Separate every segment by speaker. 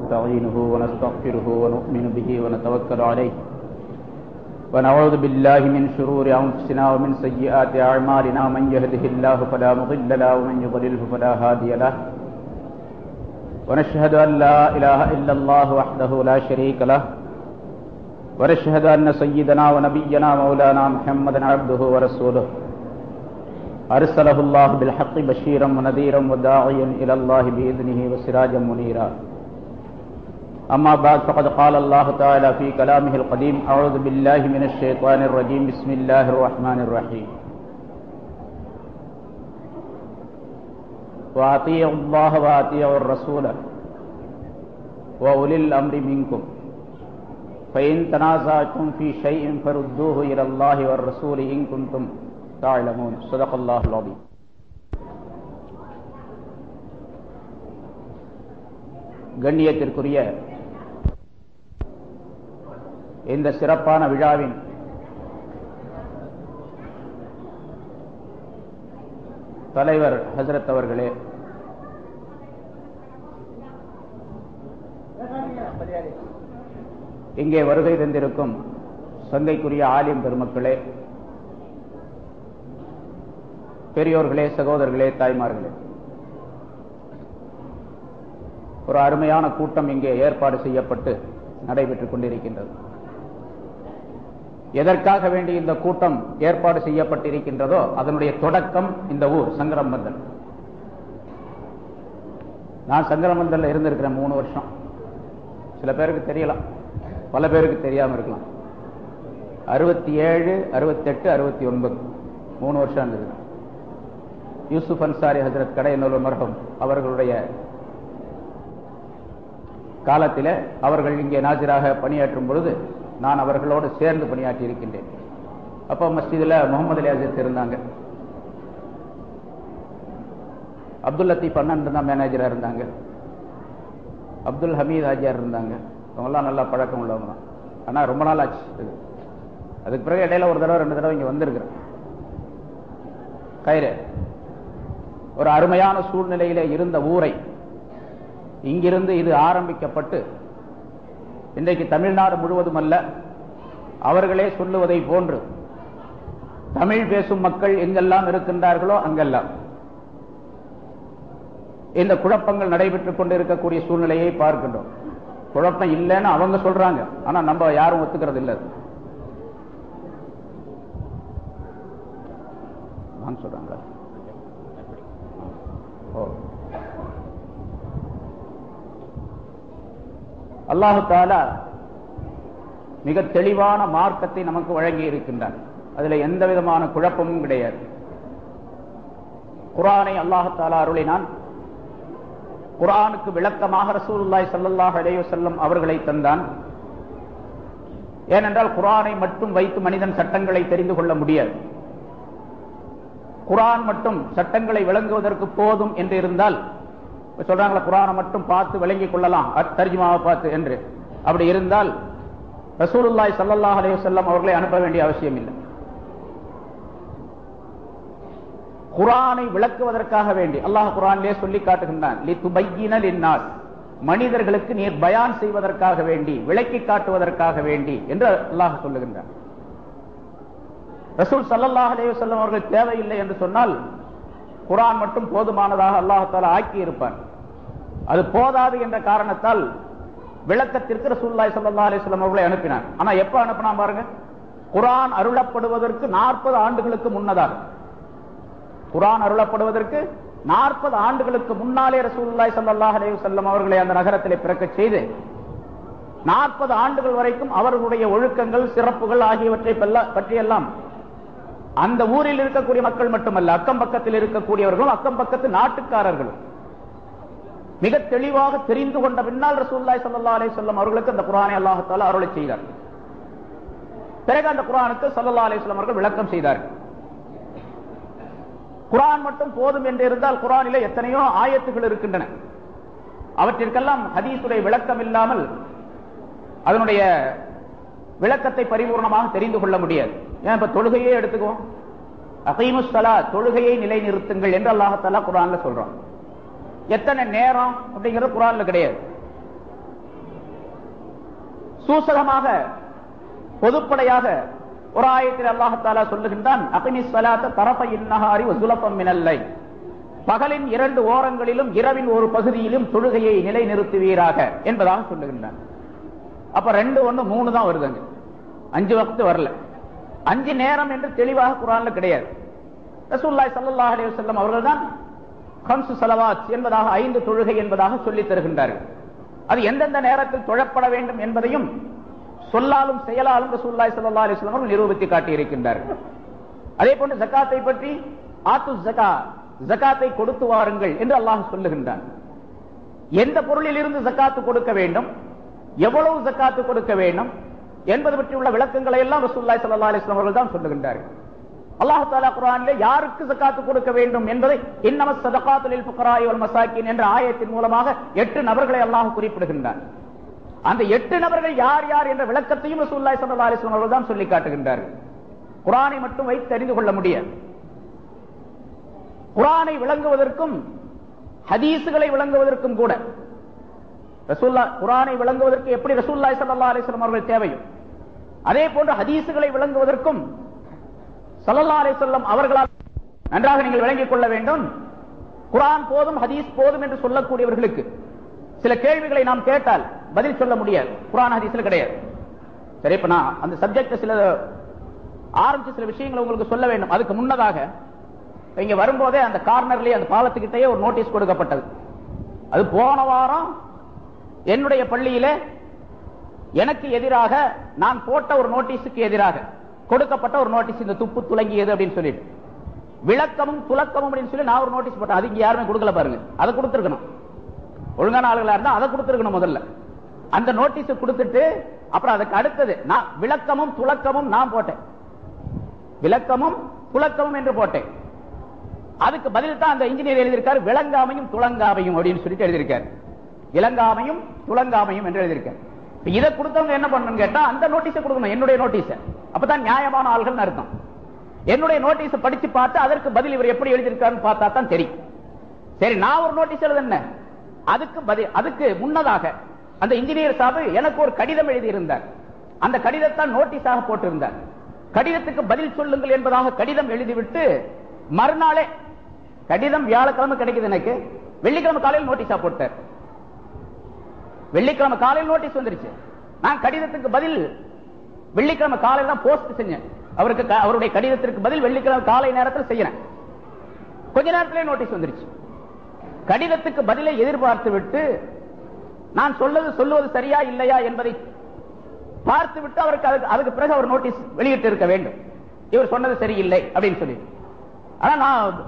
Speaker 1: ونستعينه ونستغفره ونؤمن به ونتوكل عليه ونعوذ بالله من شرور أنفسنا ومن سيئات أعمالنا من يهده الله فلا مضل له ومن يضلله فلا هادي له ونشهد أن لا إله إلا الله وحده لا شريك له ونشهد أن سيدنا ونبينا مولانا محمدا عبده ورسوله أرسله الله بالحق بشيرا ونذيرا وداعيا إلى الله بإذنه وسراجا منيرا أما بعد فقد قال الله تعالى في كلامه القديم أعوذ بالله من الشيطان الرجيم بسم الله الرحمن الرحيم وأطيعوا الله وأطيعوا الرسول وأولي الأمر منكم فإن تنازعتم في شيء فردوه إلى الله والرسول إن كنتم تعلمون صدق الله العظيم. கண்ணியத்திற்குரிய இந்த சிறப்பான விழாவின் தலைவர் ஹஜ்ரத் அவர்களே, இங்கே வருகை தந்திருக்கும் சங்கைக்குரிய ஆலிம் பெருமக்களே, பெரியோர்களே, சகோதரர்களே, தாய்மார்களே, ஒரு அருமையான கூட்டம் இங்கே ஏற்பாடு செய்யப்பட்டு நடைபெற்றுக் கொண்டிருக்கின்றது. எதற்காக வேண்டி இந்த கூட்டம் ஏற்பாடு செய்யப்பட்டிருக்கின்றதோ அதனுடைய தொடக்கம் இந்த ஊர் சங்கரம்பந்தல். நான் சங்கரம்பந்தல்ல இருந்திருக்கிறேன் 3 வருஷம். சில பேருக்கு தெரியலாம், பல பேருக்கு தெரியாம இருக்கலாம். 67, 68, 69 3 வருஷம் இருந்தது. யூசுப் அன்சாரி ஹஜ்ரத் கடையநல்லூர் மர்ஹூம் அவர்களுடைய காலத்தில் அவர்கள் இங்கே நாசிராக பணியாற்றும் பொழுது நான் அவர்களோடு சேர்ந்து பணியாற்றி இருக்கின்றேன். அப்போ மஸ்ஜிதில் முகமது அலி அஜித் இருந்தாங்க, அப்துல் லத்தீப் அண்ணன் தான் மேனேஜராக இருந்தாங்க, அப்துல் ஹமீத் ஆஜியார் இருந்தாங்க. அவங்கெல்லாம் நல்லா பழக்கம் உள்ளவங்க தான். ஆனால் ரொம்ப நாள் ஆச்சு. அதுக்கு பிறகு இடையில ஒரு தடவை 2 தடவை இங்கே வந்திருக்கிறேன். கயிறு ஒரு அருமையான சூழ்நிலையில இருந்த ஊரை இங்கிருந்து இது ஆரம்பிக்கப்பட்டு இன்றைக்கு தமிழ்நாடு முழுவதும் அல்ல, அவர்களே சொல்லுவதை போன்று தமிழ் பேசும் மக்கள் எங்கெல்லாம் இருக்கின்றார்களோ அங்கெல்லாம் இந்த குழப்பங்கள் நடைபெற்றுக் கொண்டிருக்கக்கூடிய சூழ்நிலையை பார்க்கின்றோம். குழப்பம் இல்லைன்னு அவங்க சொல்றாங்க, ஆனா நம்ம யாரும் ஒத்துக்கிறது இல்லை. நான் சொல்றாங்களா? அல்லாஹு தஆலா மிக தெளிவான மார்க்கத்தை நமக்கு வழங்கி இருக்கின்றார். அதுல எந்த விதமான குழப்பமும் கிடையாது. குர்ஆனை அல்லாஹு தஆலா அருளினான். குர்ஆனுக்கு விளக்கமாக ரசூலுல்லாஹி ஸல்லல்லாஹு அலைஹி வஸல்லம் அவர்களை தந்தான். ஏனென்றால் குர்ஆனை மட்டும் வைத்து மனிதன் சட்டங்களை தெரிந்து கொள்ள முடியாது. குர்ஆன் மட்டும் சட்டங்களை விளங்குவதற்கு போதும் என்று இருந்தால், சொல்றாங்களா குர்ஆனை மட்டும் பார்த்து விளங்கிக் கொள்ளலாம் தர்ஜுமாவை பார்த்து என்று, அப்படி இருந்தால் ரசூலுல்லாஹி ஸல்லல்லாஹு அலைஹி வஸல்லம் அவர்களை அனுப்ப வேண்டிய அவசியம் இல்லை. குர்ஆனை விளக்குவதற்காக வேண்டி அல்லாஹ் குர்ஆனிலே சொல்லி காட்டுகின்றான், லிதுபய்யின லின்னாஸ், மனிதர்களுக்கு நீர் பயான் செய்வதற்காக வேண்டி, விளக்கி காட்டுவதற்காக வேண்டி என்று அல்லாஹ் சொல்லுகின்றான். ரசூல் ஸல்லல்லாஹு அலைஹி வஸல்லம் அவர்கள் தேவையில்லை என்று சொன்னால் குர்ஆன் மட்டும் போதுமானதாக அல்லாஹ் தஆலா ஆக்கி இருப்பார். அது போதாது என்ற காரணத்தால் விளக்கத்திற்கு ரசூலுல்லாஹி ஸல்லல்லாஹு அலைஹி வஸல்லம் அவர்களை அனுப்பினார். ஆனா எப்ப அனுப்பினா பாருங்க, குர்ஆன் அருளப்படுவதற்கு 40 ஆண்டுகளுக்கு முன்னதாக, குர்ஆன் அருளப்படுவதற்கு 40 ஆண்டுகளுக்கு முன்னாலே ரசூலுல்லாஹி ஸல்லல்லாஹு அலைஹி வஸல்லம் அவர்களை அந்த நகரத்திலே பிறக்கச் செய்து 40 ஆண்டுகள் வரைக்கும் அவர்களுடைய ஒழுக்கங்கள், சிறப்புகள் ஆகியவற்றை பற்றியெல்லாம் அந்த ஊரில் இருக்கக்கூடிய மக்கள் மட்டுமல்ல, அக்கம் பக்கத்தில் இருக்கக்கூடியவர்களும் அக்கம் பக்கத்து நாட்டுக்காரர்களும் மிக தெளிவாக தெரிந்து கொண்ட பின்னால் ரசூலுல்லாஹி ஸல்லல்லாஹு அலைஹி வஸல்லம் அவர்களுக்கு அந்த குர்ஆனை அல்லாஹ் தஆலா அருளை செய்தார். பிறகு அந்த குர்ஆனுக்கு ஸல்லல்லாஹு அலைஹி வஸல்லம் அவர்கள் விளக்கம் செய்தார்கள். குர்ஆன் மட்டும் போதும் என்று இருந்தால் குர்ஆனிலே எத்தனையோ ஆயத்துகள் இருக்கின்றன. அவற்றிற்கெல்லாம் ஹதீஸுடைய விளக்கம் இல்லாமல் அதனுடைய விளக்கத்தை பரிபூர்ணமாக தெரிந்து கொள்ள முடியாது. ஏன் இப்ப தொழுகையே எடுத்துக்குவோம், அகீமுஸ் ஸலாத், தொழுகையை நிலைநிறுத்துங்கள் என்று அல்லாஹ் தஆலா குர்ஆன்ல சொல்றான். எத்தனை நேரம் அப்படிங்கிறது குர்ஆன்ல கிடையாது. சூசகமாக பொதுப்படையாக ஒரு ஆயத்தில் அல்லாஹ் தஆலா சொல்லுகின்றான், அகிமிஸ் ஸலாத்த தரஃபைன் நஹாரி வ ஸுலஃபம் மினல் லைல், பகலின் 2 ஓரங்களிலும் இரவின் ஒரு பகுதியிலும் தொழுகையை நிலைநிறுத்துவீராக என்பதாக சொல்லுகின்றான். அப்ப 2 1 3 தான் வருதுங்க, 5 வக்து வரல. 5 நேரம் என்று தெளிவாக குர்ஆன்ல கிடையாது. ரசூலுல்லாஹி ஸல்லல்லாஹு அலைஹி வஸல்லம் அவர்கள் தான் கம்சு ஸலவாத் என்பதாக 5 தொழுகை என்பதாக சொல்லித் தருகின்றார்கள். அது எந்தெந்த நேரத்தில் தொழப்பட வேண்டும் என்பதையும் சொல்லாலும் செயலாலும் ரசூலுல்லாஹி ஸல்லல்லாஹு அலைஹி வஸல்லம் அவர்கள் நிரூபித்து காட்டி இருக்கின்றார்கள். அதே போன்று ஜகாத்தை பற்றி ஆத்து ஜகா, ஜகாத்தை கொடுத்து வாருங்கள் என்று அல்லாஹ் சொல்லுகின்றான். எந்த பொருளில் இருந்து ஜகாத்து கொடுக்க வேண்டும், எவ்வளவு ஜகாத்து கொடுக்க வேண்டும் என்பது பற்றி உள்ள விளக்கங்களை எல்லாம் ரசூலுல்லாஹி ஸல்லல்லாஹு அலைஹி வஸல்லம் அவர்கள் தான் சொல்லுகின்றார்கள். அல்லாஹ் தஆலா குர்ஆனிலே யாருக்கு ஜகாத்து கொடுக்க வேண்டும் என்பதை இன்னமஸ் ஸதகாத்து லில் ஃபுகராஇ வல் மசாகின் என்ற ஆயத்தின் மூலமாக 8 நபர்களை அல்லாஹ் குறிப்பிடுகின்றான். அந்த 8 நபர்கள் யார் யார் என்ற விளக்கத்தையும் ரசூலுல்லாஹி ஸல்லல்லாஹு அலைஹி வஸல்லம் அவர்கள் தான் சொல்லி காட்டுகின்றார்கள். குர்ஆனை மட்டும் வைத்து தெரிந்து கொள்ள முடியாது. குர்ஆனை விளங்குவதற்கும் ஹதீஸ்களை விளங்குவதற்கும் கூட குர்ஆனை விளங்குவதற்கு எப்படி ரசூலுல்லாஹி ஸல்லல்லாஹு அலைஹி வஸல்லம் அவர்கள் தேவையும், அதே போன்று ஹதீஸ்களை விளங்குவதற்கும் ஸல்லல்லாஹு அலைஹி வஸல்லம் அவர்களால் நன்றாக நீங்கள் விளங்கிக் கொள்ள வேண்டும். குர்ஆன் போதும் ஹதீஸ் போதும் என்று சொல்லக்கூடியவர்களுக்கு சில கேள்விகளை நாம் கேட்டால் பதில் சொல்ல முடியாது, குர்ஆன் ஹதீஸ்ல கிடையாது. சரி, இப்ப நான் அந்த சப்ஜெக்ட் சில ஆரம்பிச்சு சில விஷயங்களை உங்களுக்கு சொல்ல வேண்டும். அதுக்கு முன்னதாக இங்க வரும்போதே அந்த கார்னர்லயே அந்த பாலத்துக்கிட்டே ஒரு நோட்டீஸ் கொடுக்கப்பட்டது. அது போன வாரம் என்னுடைய பள்ளியில எனக்கு எதிராக நான் போட்ட ஒரு நோட்டீஸுக்கு எதிராக கொடுக்கப்பட்ட ஒரு நோட்டீஸ், இந்த துப்பு துலங்கியது அப்படின்னு சொல்லிட்டு விளக்கமும் துலக்கமும் அப்படின்னு சொல்லி நான் ஒரு நோட்டீஸ் போட்டேன். அது இங்க யாருமே கொடுக்கல பாருங்க. அதை கொடுத்திருக்கணும், ஒழுங்கான ஆளுகளா இருந்தா அதை கொடுத்திருக்கணும். முதல்ல அந்த நோட்டீஸ் கொடுத்துட்டு அப்புறம் அதுக்கு அடுத்தது நான் விளக்கமும் துலக்கமும் நான் போட்டேன், விளக்கமும் துலக்கமும் என்று போட்டேன். அதுக்கு பதில் தான் அந்த இன்ஜினியர் எழுதியிருக்காரு, விளங்காமையும் துலங்காமையும் அப்படின்னு சொல்லிட்டு எழுதியிருக்காரு. விளங்காமையும் துலங்காமையும் என்று எழுதியிருக்காரு. இதை கொடுத்தவங்க என்ன பண்ணணும் கேட்டா அந்த நோட்டீஸை கொடுக்கணும், என்னுடைய நோட்டீஸ். அப்பதான் நியாயமான ஆள்கள் அர்த்தம். என்னுடைய நோட்டீஸ் படிச்சு பார்த்து அதற்கு பதில் இவர் எப்படி எழுதியிருக்காருன்னு பார்த்தா தான் தெரியும். சரி, நான் ஒரு நோட்டீஸ் எழுதுனேன், அதுக்கு பதில் அதுக்கு முன்னதாக அந்த இன்ஜினியர் சாபு எனக்கு ஒரு கடிதம் எழுதியிருந்தார். அந்த கடிதத்தான் நோட்டீஸாக போட்டிருந்தார். கடிதத்துக்கு பதில் சொல்லுங்கள் என்பதாக கடிதம் எழுதிவிட்டு மறுநாளே, கடிதம் வியாழக்கிழமை கிடைக்குது எனக்கு, வெள்ளிக்கிழமை காலையில் நோட்டீஸா போட்டார். வெள்ளிக்கிழமை காலையில் நோட்டீஸ் வந்துருச்சு. நான் கடிதத்துக்கு பதில் வெள்ளிக்கிழமை காலையில் தான் போஸ்ட் செஞ்சேன். அவருக்கு அவருடைய கடிதத்திற்கு பதில் வெள்ளிக்கிழமை காலை நேரத்தில் செய்யறேன். கொஞ்ச நேரத்திலே நோட்டீஸ் வந்துருச்சு. கடிதத்துக்கு பதிலை எதிர்பார்த்து விட்டு நான் சொல்லுவது சரியா இல்லையா என்பதை பார்த்து விட்டு அவருக்கு அதுக்கு பிறகு அவர் நோட்டீஸ் வெளியிட்டு இருக்க வேண்டும், இவர் சொன்னது சரியில்லை அப்படின்னு சொல்லி. ஆனா நான்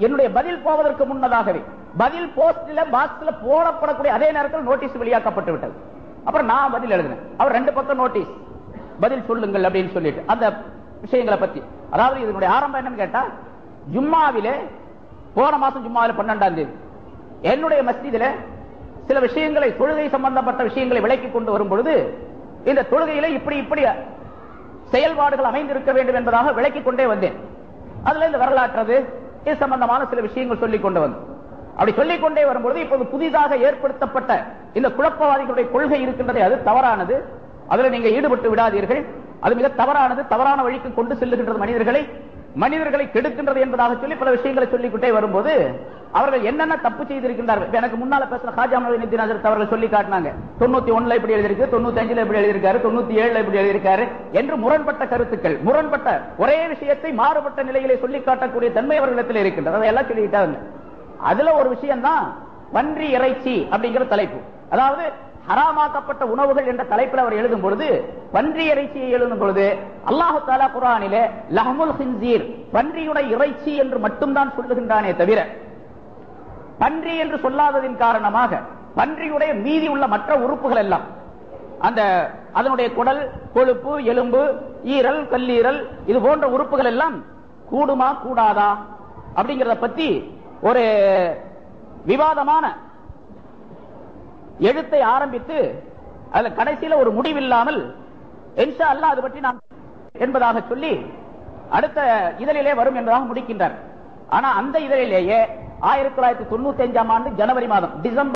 Speaker 1: என்னுடைய பதில் போவதற்கு முன்னதாகவே பதில் போஸ்ட்ல பாக்ஸ்ல போடப்படக்கூடிய அதே நேரத்தில் நோட்டீஸ் வெளியாக்கப்பட்டு விட்டது. அப்புறம் நான் பதில் எழுதினேன். அவர் 2 பக்கம் நோட்டீஸ், பதில் சொல்லுங்கள் அப்படின்னு சொல்லிட்டு அந்த விஷயங்களை பத்தி. அதாவது இதனுடைய ஆரம்பம் என்னன்னு கேட்டா, ஜும்மாவிலே போன மாசம் ஜும்மாவில 12ஆம் தேதி என்னுடைய மஸ்ஜிதில சில விஷயங்களை, தொழுகை சம்பந்தப்பட்ட விஷயங்களை விளக்கி கொண்டு வரும் பொழுது இந்த தொழுகையில இப்படி இப்படி செயல்பாடுகள் அமைந்திருக்க வேண்டும் என்பதாக விளக்கிக் கொண்டே வந்தேன். அதுல இந்த வரலாற்றது இது சம்பந்தமான சில விஷயங்கள் சொல்லிக் கொண்டு வந்தேன். அப்படி சொல்லிக் கொண்டே வரும்பொழுது இப்போது புதிதாக ஏற்படுத்தப்பட்ட இந்த குழப்பவாதிகளுடைய கொள்கை இருக்கின்றதை, அது தவறானது, அதுல நீங்க ஈடுபட்டு விடாதீர்கள், அது மிக தவறானது, தவறான வழிக்கு கொண்டு செல்லுகின்றது, மனிதர்களை கெடுக்கின்றது என்பதாக சொல்லி பல விஷயங்களை சொல்லிக்கிட்டே வரும்போது அவர்கள் என்னென்ன தப்பு செய்திருக்கின்றார்கள். எனக்கு முன்னால பேசுற ஹாஜி அமீனுddin ஹஜ்ரத் அவர்கள் சொல்லி காட்டினாங்க, 91 இப்படி எழுதியிருக்கு, 95 இப்படி எழுதியிருக்காரு, 97 இப்படி எழுதியிருக்காரு என்று முரண்பட்ட கருத்துக்கள், முரண்பட்ட ஒரே விஷயத்தை மாறுபட்ட நிலையிலே சொல்லி காட்டக்கூடிய தன்மை அவர்களிடத்தில் இருக்கின்றது. அதையெல்லாம் சொல்லிக்கிட்டாங்க. அதுல ஒரு விஷயம் தான் பன்றி இறைச்சி அப்படிங்கிற தலைப்பு. அதாவது ஹராமாக்கப்பட்ட உணவுகள் என்ற தலைப்பில் அவர் எழுதும் பொழுது, பன்றி இறைச்சியை எழுதும் பொழுது அல்லாஹு தஆலா குர்ஆனிலே லஹ்முல் ஹின்சீர், பன்றியுடைய இறைச்சி என்று மட்டும்தான் சொல்லுகின்றானே தவிர பன்றி என்று சொல்லாததின் காரணமாக பன்றியுடைய மீதி உள்ள மற்ற உறுப்புகள் எல்லாம், அந்த அதனுடைய குடல், கொழுப்பு, எலும்பு, ஈரல், கல்லீரல், இது போன்ற உறுப்புகள் எல்லாம் கூடுமா கூடாதா அப்படிங்கறத பத்தி ஒரு விவாதமான எழுத்தை ஆரம்பித்து அதுல கடைசியில ஒரு முடிவில்லாமல் இன்ஷா அல்லாஹ் அது பற்றி நாம் என்பதாக சொல்லி அடுத்த இதழிலே வரும் என்பதாக முடிக்கின்றார். ஆனா அந்த இதழிலேயே 1995ஆம் ஆண்டு ஜனவரி மாதம், டிசம்பர்